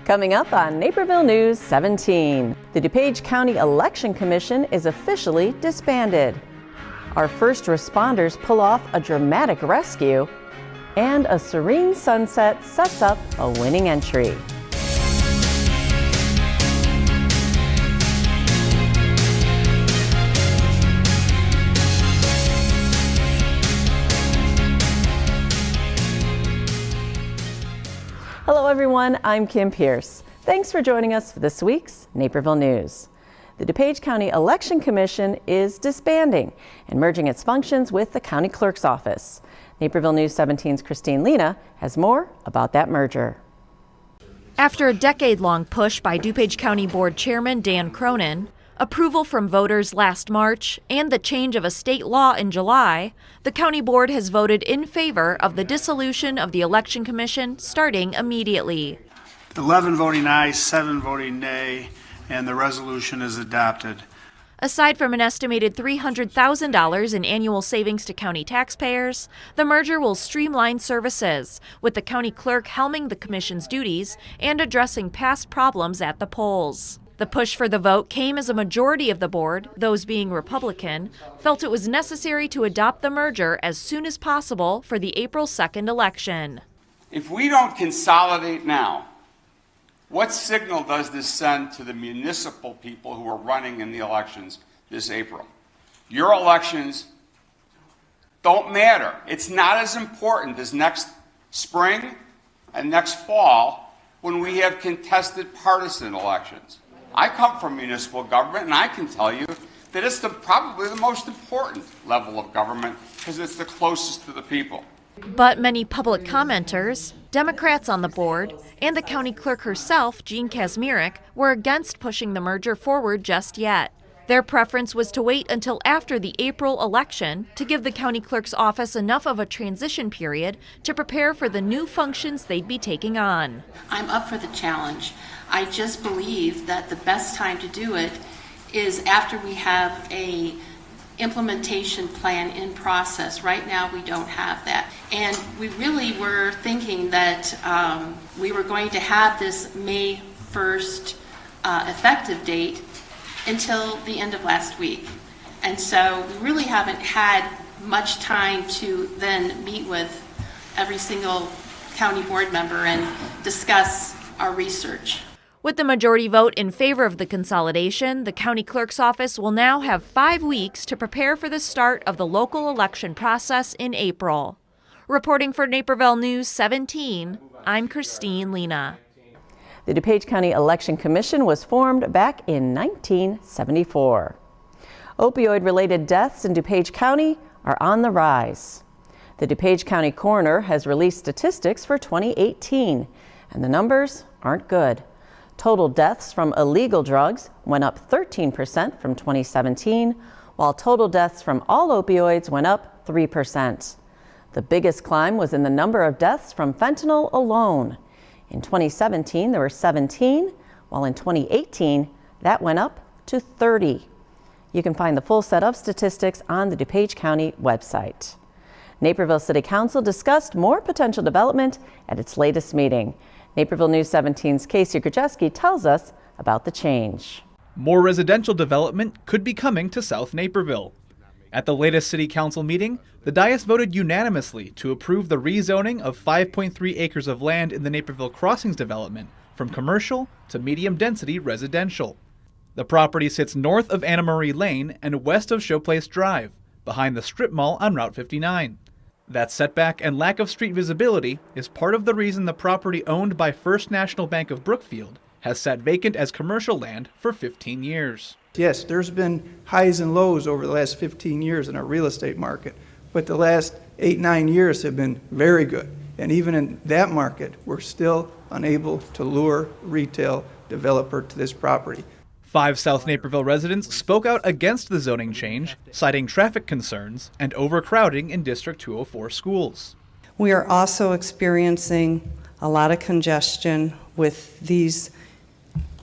Coming up on Naperville News 17, the DuPage County Election Commission is officially disbanded. Our first responders pull off a dramatic rescue, and a serene sunset sets up a winning entry. Hello everyone, I'm Kim Pierce. Thanks for joining us for this week's Naperville News. The DuPage County Election Commission is disbanding and merging its functions with the county clerk's office. Naperville News 17's Christine Lena has more about that merger. After a decade-long push by DuPage County Board Chairman Dan Cronin, approval from voters last March, and the change of a state law in July, the county board has voted in favor of the dissolution of the Election Commission starting immediately. 11 voting aye, 7 voting nay, and the resolution is adopted. Aside from an estimated $300,000 in annual savings to county taxpayers, the merger will streamline services, with the county clerk helming the commission's duties and addressing past problems at the polls. The push for the vote came as a majority of the board, those being Republican, felt it was necessary to adopt the merger as soon as possible for the April 2nd election. If we don't consolidate now, what signal does this send to the municipal people who are running in the elections this April? Your elections don't matter. It's not as important as next spring and next fall when we have contested partisan elections. I come from municipal government, and I can tell you that it's probably the most important level of government because it's the closest to the people. But many public commenters, Democrats on the board, and the county clerk herself, Jean Kazmierek, were against pushing the merger forward just yet. Their preference was to wait until after the April election to give the county clerk's office enough of a transition period to prepare for the new functions they'd be taking on. I'm up for the challenge. I just believe that the best time to do it is after we have a implementation plan in process. Right now we don't have that. And we really were thinking that we were going to have this May 1st effective date until the end of last week. And so we really haven't had much time to then meet with every single county board member and discuss our research. With the majority vote in favor of the consolidation, the county clerk's office will now have 5 weeks to prepare for the start of the local election process in April. Reporting for Naperville News 17, I'm Christine Lena. The DuPage County Election Commission was formed back in 1974. Opioid-related deaths in DuPage County are on the rise. The DuPage County coroner has released statistics for 2018, and the numbers aren't good. Total deaths from illegal drugs went up 13% from 2017, while total deaths from all opioids went up 3%. The biggest climb was in the number of deaths from fentanyl alone. In 2017, there were 17, while in 2018, that went up to 30. You can find the full set of statistics on the DuPage County website. Naperville City Council discussed more potential development at its latest meeting. Naperville News 17's Casey Krajewski tells us about the change. More residential development could be coming to South Naperville. At the latest City Council meeting, the dais voted unanimously to approve the rezoning of 5.3 acres of land in the Naperville Crossings development from commercial to medium-density residential. The property sits north of Anna Marie Lane and west of Showplace Drive, behind the strip mall on Route 59. That setback and lack of street visibility is part of the reason the property owned by First National Bank of Brookfield has sat vacant as commercial land for 15 years. Yes, there's been highs and lows over the last 15 years in our real estate market, but the last 8-9 years have been very good. And even in that market, we're still unable to lure retail developer to this property. 5 South Naperville residents spoke out against the zoning change, citing traffic concerns and overcrowding in District 204 schools. We are also experiencing a lot of congestion with these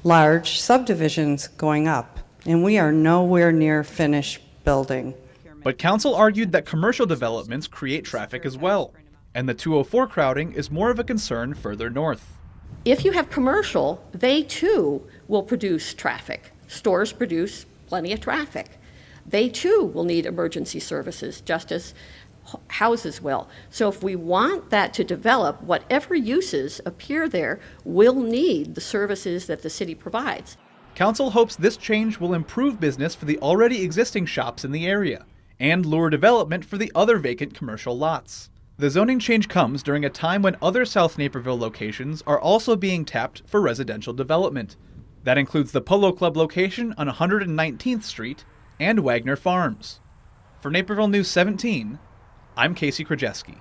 large subdivisions going up, and we are nowhere near finished building. But council argued that commercial developments create traffic as well, and the 204 crowding is more of a concern further north. If you have commercial, they too will produce traffic. Stores produce plenty of traffic. They too will need emergency services, just as houses will. So if we want that to develop, whatever uses appear there will need the services that the city provides. Council hopes this change will improve business for the already existing shops in the area and lure development for the other vacant commercial lots. The zoning change comes during a time when other South Naperville locations are also being tapped for residential development. That includes the Polo Club location on 119th Street and Wagner Farms. For Naperville News 17, I'm Casey Krajewski.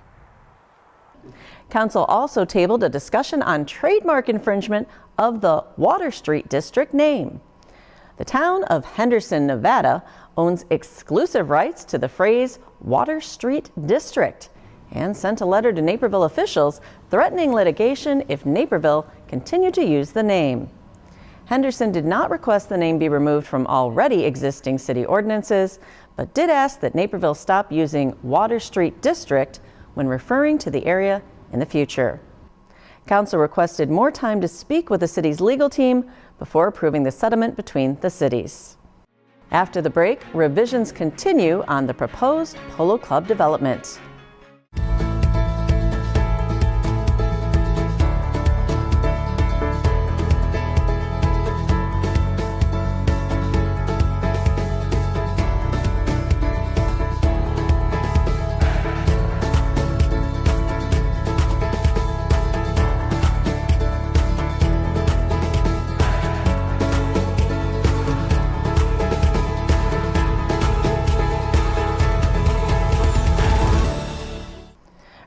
Council also tabled a discussion on trademark infringement of the Water Street District name. The town of Henderson, Nevada owns exclusive rights to the phrase Water Street District and sent a letter to Naperville officials threatening litigation if Naperville continued to use the name. Henderson did not request the name be removed from already existing city ordinances, but did ask that Naperville stop using Water Street District when referring to the area in the future. Council requested more time to speak with the city's legal team before approving the settlement between the cities. After the break, revisions continue on the proposed Polo Club development.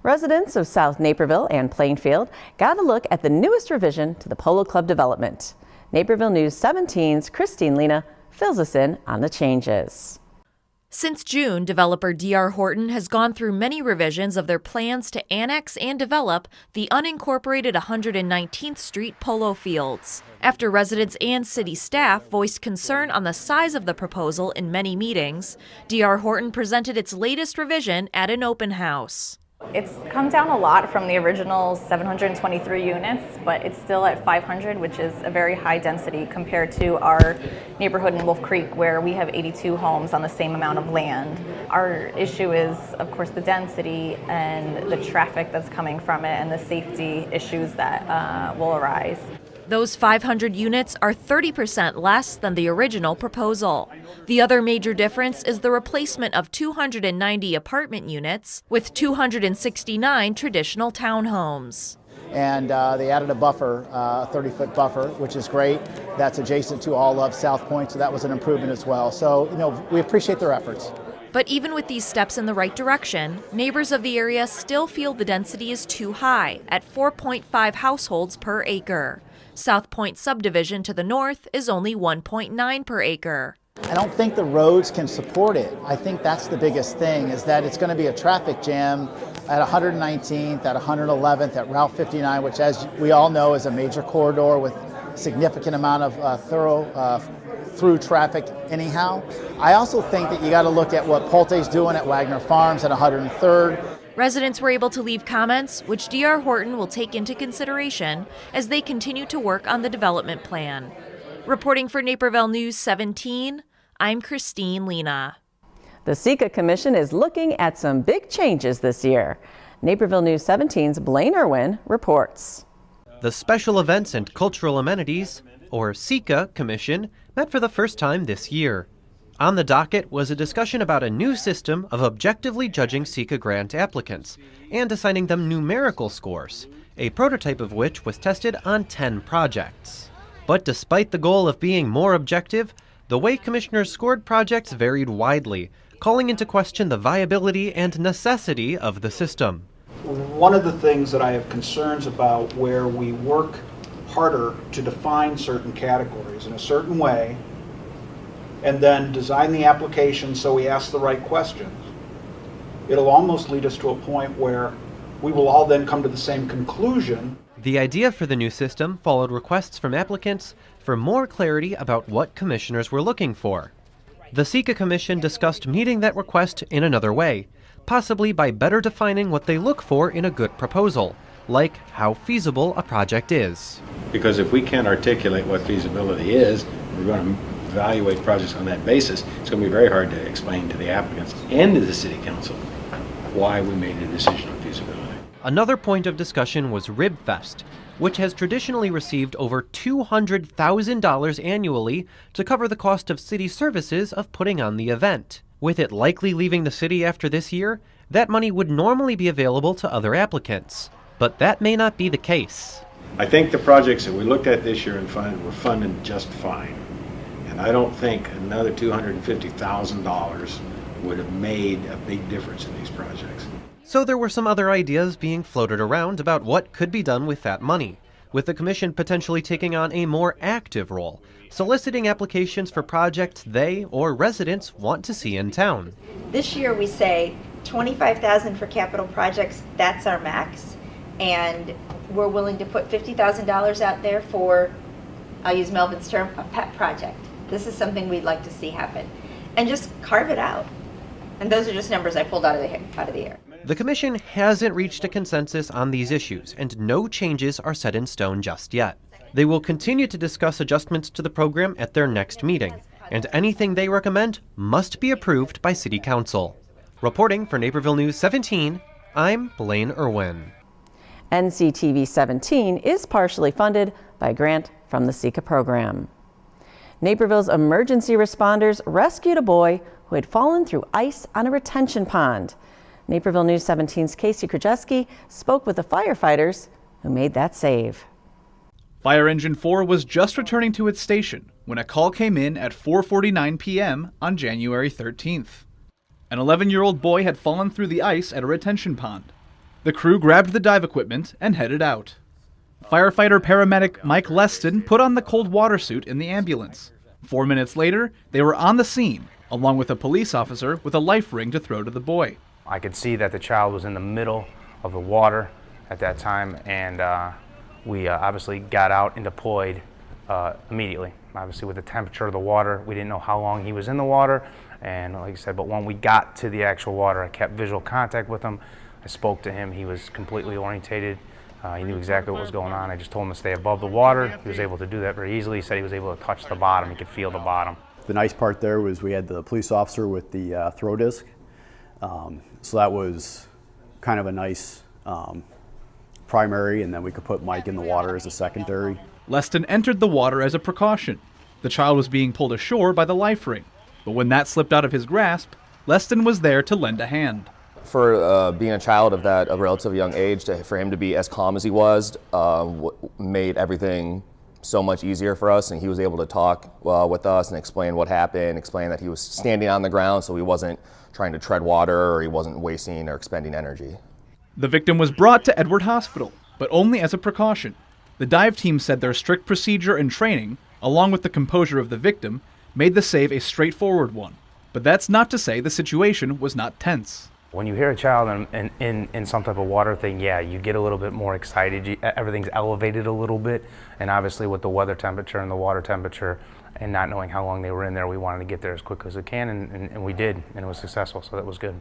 Residents of South Naperville and Plainfield got a look at the newest revision to the Polo Club development. Naperville News 17's Christine Lena fills us in on the changes. Since June, developer D.R. Horton has gone through many revisions of their plans to annex and develop the unincorporated 119th Street polo fields. After residents and city staff voiced concern on the size of the proposal in many meetings, D.R. Horton presented its latest revision at an open house. It's come down a lot from the original 723 units, but it's still at 500, which is a very high density compared to our neighborhood in Wolf Creek, where we have 82 homes on the same amount of land. Our issue is, of course, the density and the traffic that's coming from it and the safety issues that will arise. Those 500 units are 30% less than the original proposal. The other major difference is the replacement of 290 apartment units with 269 traditional townhomes. And they added a buffer, a 30-foot buffer, which is great. That's adjacent to all of South Point, so that was an improvement as well. So, we appreciate their efforts. But even with these steps in the right direction, neighbors of the area still feel the density is too high at 4.5 households per acre. South Point subdivision to the north is only 1.9 per acre. I don't think the roads can support it. I think that's the biggest thing, is that it's going to be a traffic jam at 119th, at 111th, at Route 59, which, as we all know, is a major corridor with significant amount of through traffic anyhow. I also think that you got to look at what Pulte's doing at Wagner Farms at 103rd. Residents were able to leave comments, which D.R. Horton will take into consideration as they continue to work on the development plan. Reporting for Naperville News 17, I'm Christine Lena. The SECA Commission is looking at some big changes this year. Naperville News 17's Blaine Irwin reports. The Special Events and Cultural Amenities, or SECA Commission, met for the first time this year. On the docket was a discussion about a new system of objectively judging SECA grant applicants and assigning them numerical scores, a prototype of which was tested on 10 projects. But despite the goal of being more objective, the way commissioners scored projects varied widely, calling into question the viability and necessity of the system. One of the things that I have concerns about, where we work harder to define certain categories in a certain way and then design the application so we ask the right questions, it'll almost lead us to a point where we will all then come to the same conclusion. The idea for the new system followed requests from applicants for more clarity about what commissioners were looking for. The SECA Commission discussed meeting that request in another way, possibly by better defining what they look for in a good proposal, like how feasible a project is. Because if we can't articulate what feasibility is, we're going to evaluate projects on that basis. It's going to be very hard to explain to the applicants and to the city council why we made a decision on feasibility. Another point of discussion was RibFest, which has traditionally received over $200,000 annually to cover the cost of city services of putting on the event. With it likely leaving the city after this year, that money would normally be available to other applicants. But that may not be the case. I think the projects that we looked at this year and funded were funded just fine. And I don't think another $250,000 would have made a big difference in these projects. So there were some other ideas being floated around about what could be done with that money, with the commission potentially taking on a more active role, soliciting applications for projects they or residents want to see in town. This year we say $25,000 for capital projects, that's our max, and we're willing to put $50,000 out there for, I'll use Melvin's term, a pet project. This is something we'd like to see happen, and just carve it out. And those are just numbers I pulled out of the air. The commission hasn't reached a consensus on these issues, and no changes are set in stone just yet. They will continue to discuss adjustments to the program at their next meeting, and anything they recommend must be approved by City Council. Reporting for Naperville News 17, I'm Blaine Irwin. NCTV 17 is partially funded by a grant from the SECA program. Naperville's emergency responders rescued a boy who had fallen through ice on a retention pond. Naperville News 17's Casey Krajewski spoke with the firefighters who made that save. Fire Engine 4 was just returning to its station when a call came in at 4:49 p.m. on January 13th. An 11-year-old boy had fallen through the ice at a retention pond. The crew grabbed the dive equipment and headed out. Firefighter paramedic Mike Leston put on the cold water suit in the ambulance. 4 minutes later, they were on the scene, along with a police officer with a life ring to throw to the boy. I could see that the child was in the middle of the water at that time, and we obviously got out and deployed immediately. Obviously, with the temperature of the water, we didn't know how long he was in the water, and like I said, but when we got to the actual water, I kept visual contact with him. I spoke to him. He was completely orientated. He knew exactly what was going on. I just told him to stay above the water. He was able to do that very easily. He said he was able to touch the bottom. He could feel the bottom. The nice part there was we had the police officer with the throw disc. So that was kind of a nice primary, and then we could put Mike in the water as a secondary. Leston entered the water as a precaution. The child was being pulled ashore by the life ring, but when that slipped out of his grasp, Leston was there to lend a hand. For being a child of that a relatively young age, for him to be as calm as he was made everything so much easier for us, and he was able to talk with us and explain what happened, explain that he was standing on the ground so he wasn't trying to tread water or he wasn't wasting or expending energy. The victim was brought to Edward Hospital, but only as a precaution. The dive team said their strict procedure and training, along with the composure of the victim, made the save a straightforward one. But that's not to say the situation was not tense. When you hear a child in some type of water thing, yeah, you get a little bit more excited. Everything's elevated a little bit, and obviously with the weather temperature and the water temperature and not knowing how long they were in there, we wanted to get there as quick as we can, and we did, and it was successful, so that was good.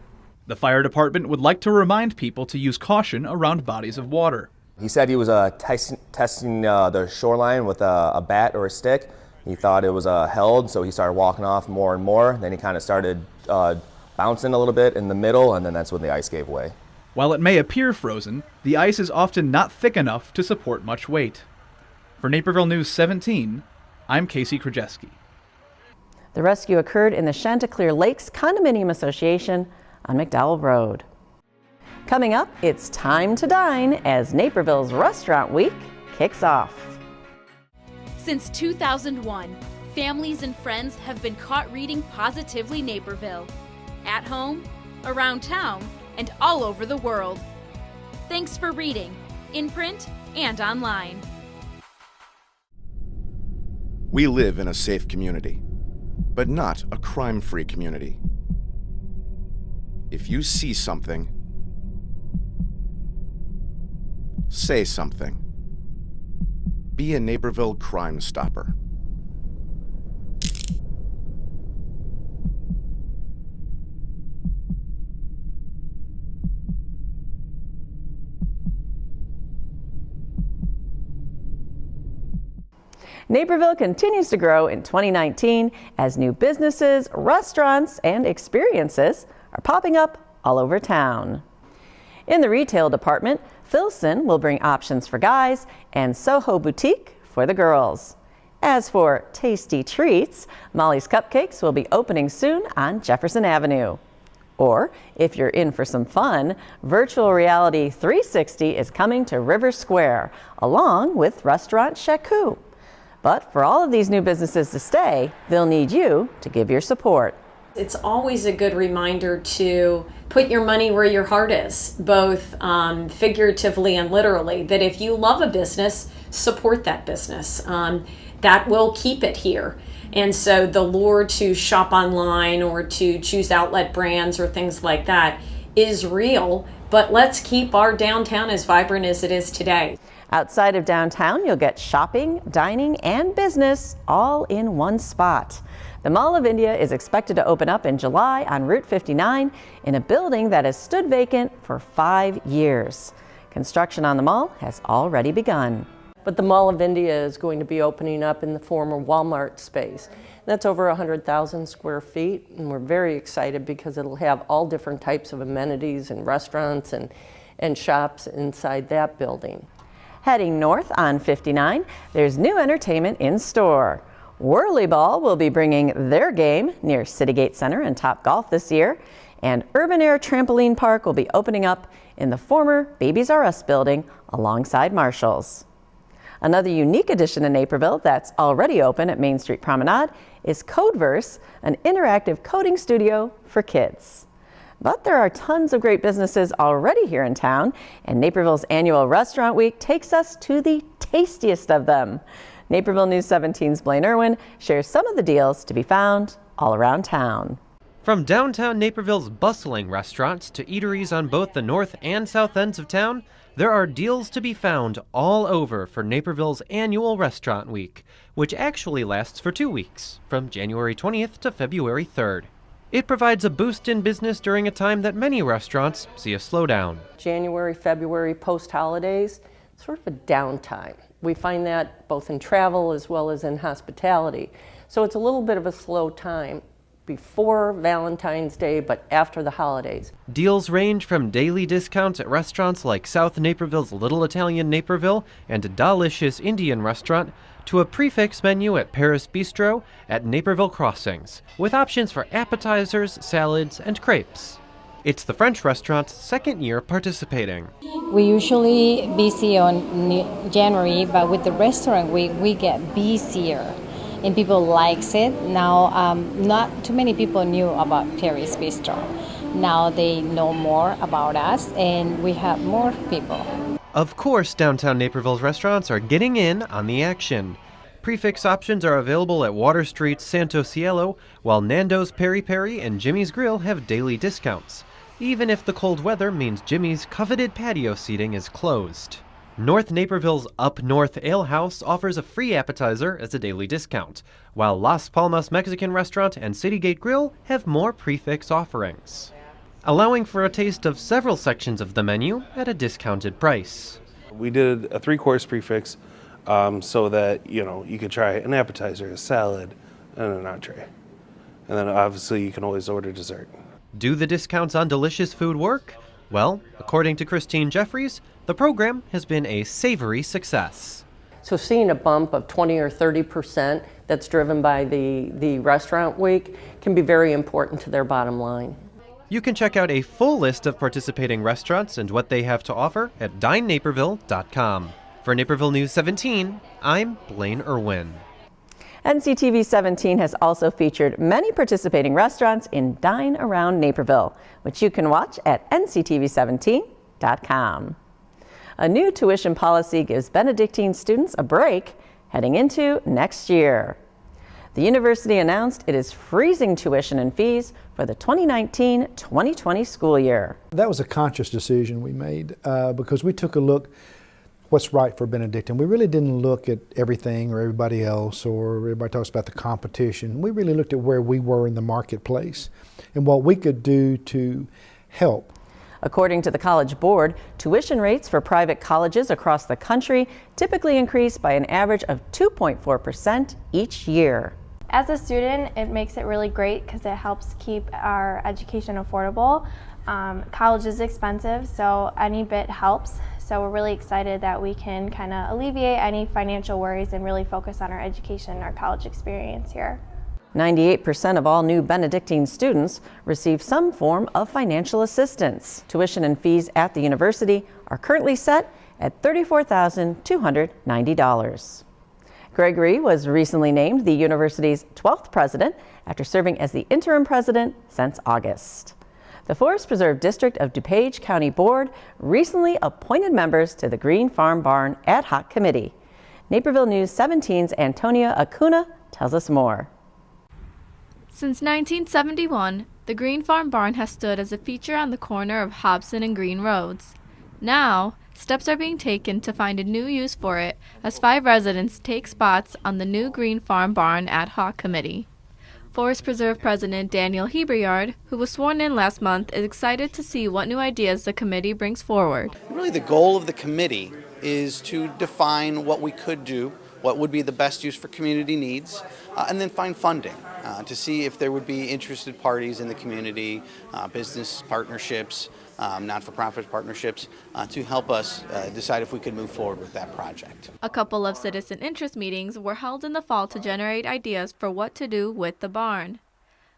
The fire department would like to remind people to use caution around bodies of water. He said he was testing the shoreline with a bat or a stick. He thought it was held, so he started walking off more and more. Then he kind of started bouncing a little bit in the middle, and then that's when the ice gave way. While it may appear frozen, the ice is often not thick enough to support much weight. For Naperville News 17, I'm Casey Krajewski. The rescue occurred in the Chanticleer Lakes Condominium Association on McDowell Road. Coming up, it's time to dine as Naperville's Restaurant Week kicks off. Since 2001, families and friends have been caught reading Positively Naperville. At home, around town, and all over the world. Thanks for reading, in print and online. We live in a safe community, but not a crime-free community. If you see something, say something. Be a Naperville Crime Stopper. Naperville continues to grow in 2019 as new businesses, restaurants, and experiences are popping up all over town. In the retail department, Filson will bring options for guys and Soho Boutique for the girls. As for tasty treats, Molly's Cupcakes will be opening soon on Jefferson Avenue. Or, if you're in for some fun, Virtual Reality 360 is coming to River Square, along with Restaurant Shaku. But for all of these new businesses to stay, they'll need you to give your support. It's always a good reminder to put your money where your heart is, both figuratively and literally, that if you love a business, support that business. That will keep it here. And so the lure to shop online or to choose outlet brands or things like that is real, but let's keep our downtown as vibrant as it is today. Outside of downtown, you'll get shopping, dining, and business all in one spot. The Mall of India is expected to open up in July on Route 59 in a building that has stood vacant for 5 years. Construction on the mall has already begun. But the Mall of India is going to be opening up in the former Walmart space. That's over 100,000 square feet, and we're very excited because it'll have all different types of amenities and restaurants and shops inside that building. Heading north on 59, there's new entertainment in store. Whirly Ball will be bringing their game near Citygate Center and Topgolf this year, and Urban Air Trampoline Park will be opening up in the former Babies R Us building alongside Marshall's. Another unique addition to Naperville that's already open at Main Street Promenade is Codeverse, an interactive coding studio for kids. But there are tons of great businesses already here in town, and Naperville's annual Restaurant Week takes us to the tastiest of them. Naperville News 17's Blaine Irwin shares some of the deals to be found all around town. From downtown Naperville's bustling restaurants to eateries on both the north and south ends of town, there are deals to be found all over for Naperville's annual Restaurant Week, which actually lasts for 2 weeks, from January 20th to February 3rd. It provides a boost in business during a time that many restaurants see a slowdown. January, February, post-holidays, sort of a downtime. We find that both in travel as well as in hospitality. So it's a little bit of a slow time before Valentine's Day, but after the holidays. Deals range from daily discounts at restaurants like South Naperville's Little Italian Naperville and a Delicious Indian restaurant to a prefix menu at Paris Bistro at Naperville Crossings, with options for appetizers, salads, and crepes. It's the French restaurant's second year participating. We usually busy on January, but with the restaurant we get busier. And people likes it. Now, not too many people knew about Paris Bistro. Now they know more about us, and we have more people. Of course, downtown Naperville's restaurants are getting in on the action. Prefix options are available at Water Street's Santo Cielo, while Nando's Peri Peri and Jimmy's Grill have daily discounts, even if the cold weather means Jimmy's coveted patio seating is closed. North Naperville's Up North Ale House offers a free appetizer as a daily discount, while Las Palmas Mexican Restaurant and Citygate Grill have more prefix offerings, allowing for a taste of several sections of the menu at a discounted price. We did a 3-course prefix so that, you could try an appetizer, a salad, and an entree. And then obviously you can always order dessert. Do the discounts on delicious food work? Well, according to Christine Jeffries, the program has been a savory success. So seeing a bump of 20 or 30% that's driven by the Restaurant Week can be very important to their bottom line. You can check out a full list of participating restaurants and what they have to offer at dinenaperville.com. For Naperville News 17, I'm Blaine Irwin. NCTV 17 has also featured many participating restaurants in Dine Around Naperville, which you can watch at nctv17.com. A new tuition policy gives Benedictine students a break heading into next year. The university announced it is freezing tuition and fees for the 2019-2020 school year. That was a conscious decision we made because we took a look what's right for Benedictine. We really didn't look at everything or everybody else, or everybody talks about the competition. We really looked at where we were in the marketplace and what we could do to help. According to the College Board, tuition rates for private colleges across the country typically increase by an average of 2.4% each year. As a student, it makes it really great because it helps keep our education affordable. College is expensive, so any bit helps. So we're really excited that we can kind of alleviate any financial worries and really focus on our education and our college experience here. 98% of all new Benedictine students receive some form of financial assistance. Tuition and fees at the university are currently set at $34,290. Gregory was recently named the university's 12th president after serving as the interim president since August. The Forest Preserve District of DuPage County Board recently appointed members to the Green Farm Barn Ad Hoc Committee. Naperville News 17's Antonia Acuna tells us more. Since 1971, the Green Farm Barn has stood as a feature on the corner of Hobson and Green Roads. Now, steps are being taken to find a new use for it as 5 residents take spots on the new Green Farm Barn Ad Hoc Committee. Forest Preserve President Daniel Heberyard, who was sworn in last month, is excited to see what new ideas the committee brings forward. Really, the goal of the committee is to define what we could do, what would be the best use for community needs, and then find funding to see if there would be interested parties in the community, business partnerships, not-for-profit partnerships, to help us decide if we could move forward with that project. A couple of citizen interest meetings were held in the fall to generate ideas for what to do with the barn.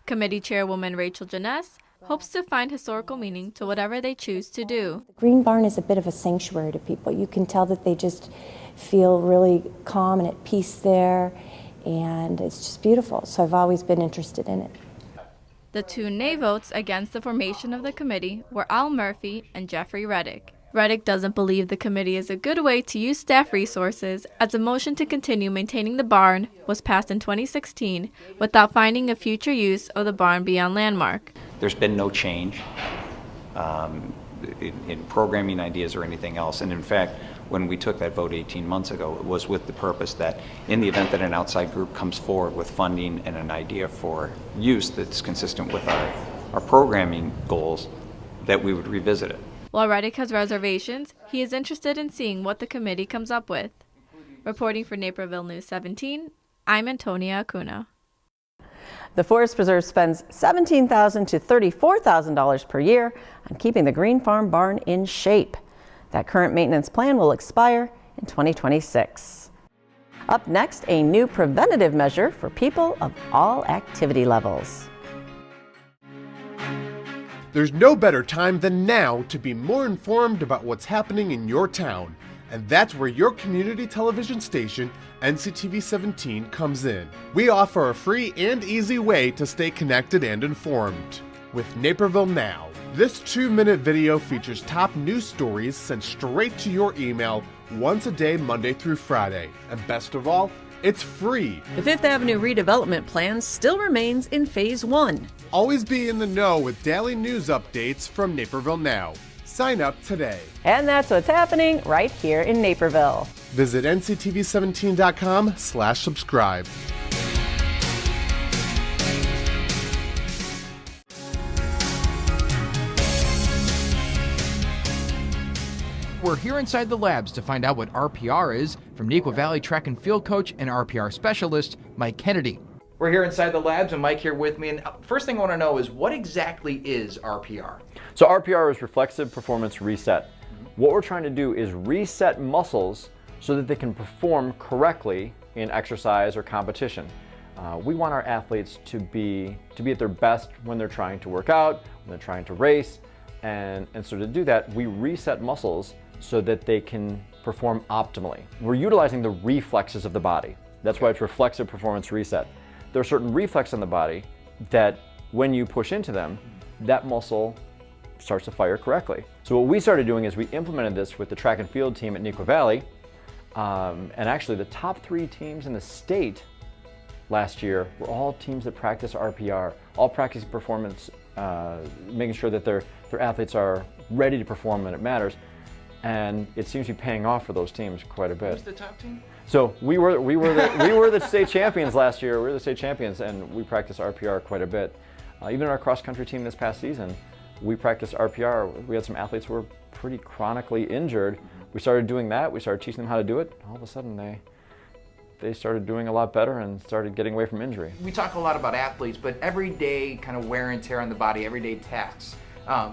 Committee Chairwoman Rachel Janess hopes to find historical meaning to whatever they choose to do. The Green Barn is a bit of a sanctuary to people. You can tell that they just feel really calm and at peace there, and it's just beautiful. So I've always been interested in it. The 2 nay votes against the formation of the committee were Al Murphy and Jeffrey Reddick. Reddick doesn't believe the committee is a good way to use staff resources, as a motion to continue maintaining the barn was passed in 2016 without finding a future use of the barn beyond landmark. There's been no change in programming ideas or anything else, and in fact, when we took that vote 18 months ago, it was with the purpose that in the event that an outside group comes forward with funding and an idea for use that's consistent with our programming goals, that we would revisit it. While Reddick has reservations, he is interested in seeing what the committee comes up with. Reporting for Naperville News 17, I'm Antonia Acuna. The Forest Preserve spends $17,000 to $34,000 per year on keeping the Green Farm Barn in shape. That current maintenance plan will expire in 2026. Up next, a new preventative measure for people of all activity levels. There's no better time than now to be more informed about what's happening in your town. And that's where your community television station, NCTV 17, comes in. We offer a free and easy way to stay connected and informed. With Naperville Now. This 2-minute video features top news stories sent straight to your email once a day, Monday through Friday. And best of all, it's free. The Fifth Avenue redevelopment plan still remains in Phase 1. Always be in the know with daily news updates from Naperville Now. Sign up today. And that's what's happening right here in Naperville. Visit nctv17.com/subscribe. We're here inside the labs to find out what RPR is from Neuqua Valley track and field coach and RPR specialist, Mike Kennedy. We're here inside the labs and Mike here with me. And first thing I want to know is what exactly is RPR? So RPR is Reflexive Performance Reset. What we're trying to do is reset muscles so that they can perform correctly in exercise or competition. We want our athletes to be at their best when they're trying to work out, when they're trying to race, and so to do that, we reset muscles so that they can perform optimally. We're utilizing the reflexes of the body. That's why it's Reflexive Performance Reset. There are certain reflexes in the body that when you push into them, that muscle starts to fire correctly. So what we started doing is we implemented this with the track and field team at Neuqua Valley, and actually the top 3 teams in the state last year were all teams that practice RPR, all practicing performance, making sure that their athletes are ready to perform when it matters. And it seems to be paying off for those teams quite a bit. Who's the top team? So we were the state champions last year. We were the state champions, and we practiced RPR quite a bit. Even our cross country team this past season we practiced RPR. We had some athletes who were pretty chronically injured. We started doing that. We started teaching them how to do it. All of a sudden, they started doing a lot better and started getting away from injury. We talk a lot about athletes, but everyday kind of wear and tear on the body, everyday tasks.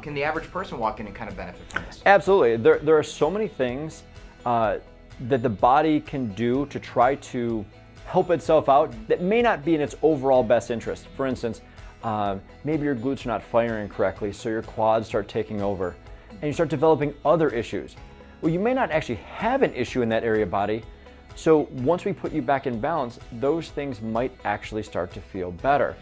Can the average person walk in and kind of benefit from this? Absolutely. There are so many things that the body can do to try to help itself out that may not be in its overall best interest. For instance, maybe your glutes are not firing correctly, so your quads start taking over, and you start developing other issues. Well, you may not actually have an issue in that area of body, so once we put you back in balance, those things might actually start to feel better.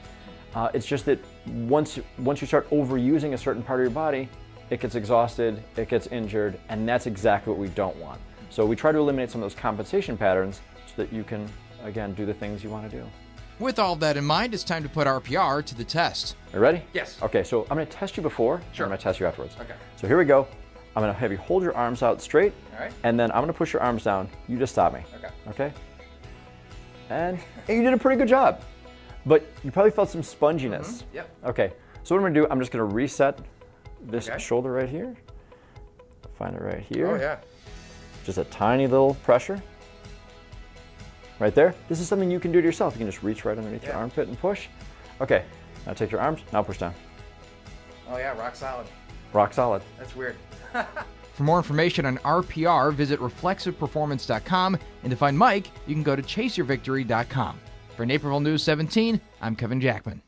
It's just that once you start overusing a certain part of your body, it gets exhausted, it gets injured, and that's exactly what we don't want. So we try to eliminate some of those compensation patterns so that you can, again, do the things you want to do. With all of that in mind, it's time to put RPR to the test. Are you ready? Yes. Okay, so I'm going to test you before, Sure. I'm going to test you afterwards. Okay. So here we go. I'm going to have you hold your arms out straight, All right. and then I'm going to push your arms down. You just stop me. Okay. Okay? And you did a pretty good job. But you probably felt some sponginess. Yep. Okay, so what I'm going to do, I'm just going to reset this Okay. shoulder right here. Find it right here. Oh, yeah. Just a tiny little pressure. Right there. This is something you can do to yourself. You can just reach right underneath your armpit and push. Okay, now take your arms, now push down. Oh, yeah, rock solid. Rock solid. That's weird. For more information on RPR, visit reflexiveperformance.com, and to find Mike, you can go to chaseyourvictory.com. For Naperville News 17, I'm Kevin Jackman.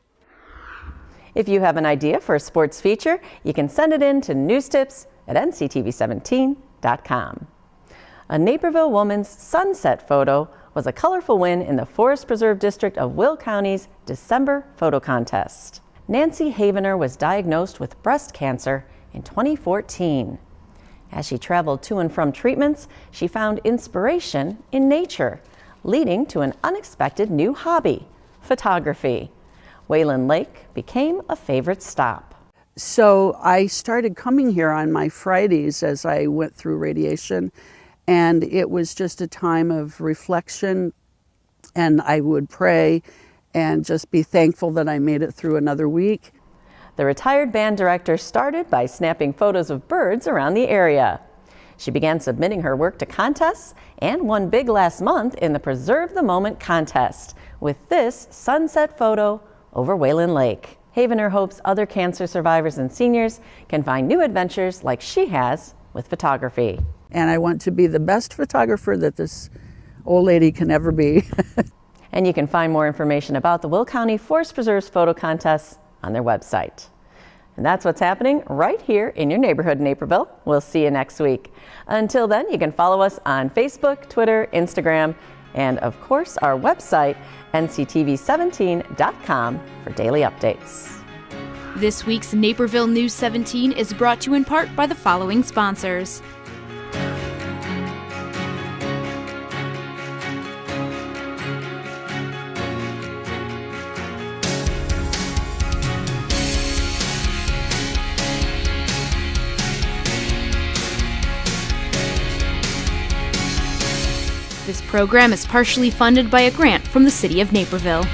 If you have an idea for a sports feature, you can send it in to newstips@nctv17.com. A Naperville woman's sunset photo was a colorful win in the Forest Preserve District of Will County's December photo contest. Nancy Havener was diagnosed with breast cancer in 2014. As she traveled to and from treatments, she found inspiration in nature, leading to an unexpected new hobby, photography. Wayland Lake became a favorite stop. So I started coming here on my Fridays as I went through radiation, and it was just a time of reflection, and I would pray and just be thankful that I made it through another week. The retired band director started by snapping photos of birds around the area. She began submitting her work to contests and won big last month in the Preserve the Moment contest with this sunset photo over Wayland Lake. Havener hopes other cancer survivors and seniors can find new adventures like she has with photography. And I want to be the best photographer that this old lady can ever be. And you can find more information about the Will County Forest Preserve's photo contests on their website. And that's what's happening right here in your neighborhood, Naperville. We'll see you next week. Until then, you can follow us on Facebook, Twitter, Instagram, and of course, our website, nctv17.com, for daily updates. This week's Naperville News 17 is brought to you in part by the following sponsors. This program is partially funded by a grant from the City of Naperville.